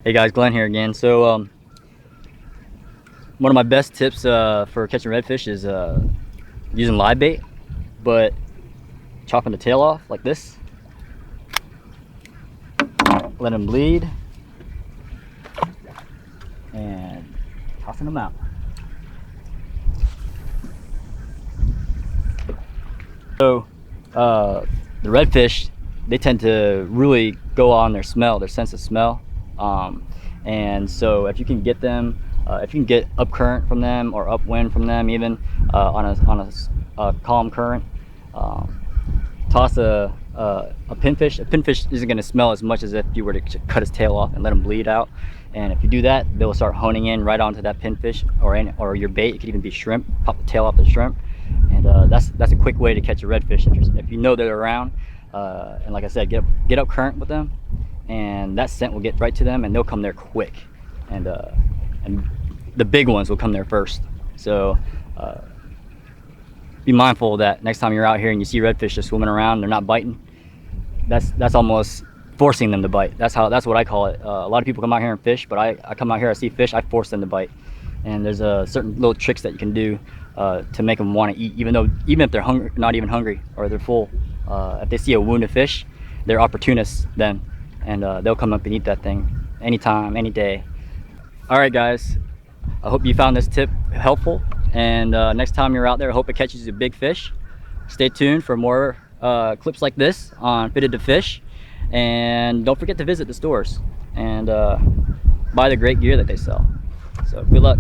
Hey guys, Glenn here again. So one of my best tips for catching redfish is using live bait, but chopping the tail off like this, let them bleed, and tossing them out. So the redfish, they tend to really go on their smell, their sense of smell. And so if you can get them, if you can get up current from them or upwind from them, even on a calm current, toss a pinfish. A pinfish isn't going to smell as much as if you were to cut his tail off and let him bleed out. And if you do that, they'll start honing in right onto that pinfish or your bait. It could even be shrimp. Pop the tail off the shrimp, and that's a quick way to catch a redfish if you know they're around. And like I said, get up current with them, and that scent will get right to them, and they'll come there quick. And the big ones will come there first. So be mindful of that next time you're out here and you see redfish just swimming around, they're not biting. That's almost forcing them to bite. That's what I call it. A lot of people come out here and fish, but I come out here, I see fish, I force them to bite. And there's certain little tricks that you can do to make them want to eat, even if they're hungry, not even hungry, or they're full. If they see a wounded fish, they're opportunists then, and they'll come up and eat that thing anytime, any day. All right, guys, I hope you found this tip helpful, and next time you're out there, I hope it catches you a big fish. Stay tuned for more clips like this on Fitted to Fish, and don't forget to visit the stores and buy the great gear that they sell. So good luck.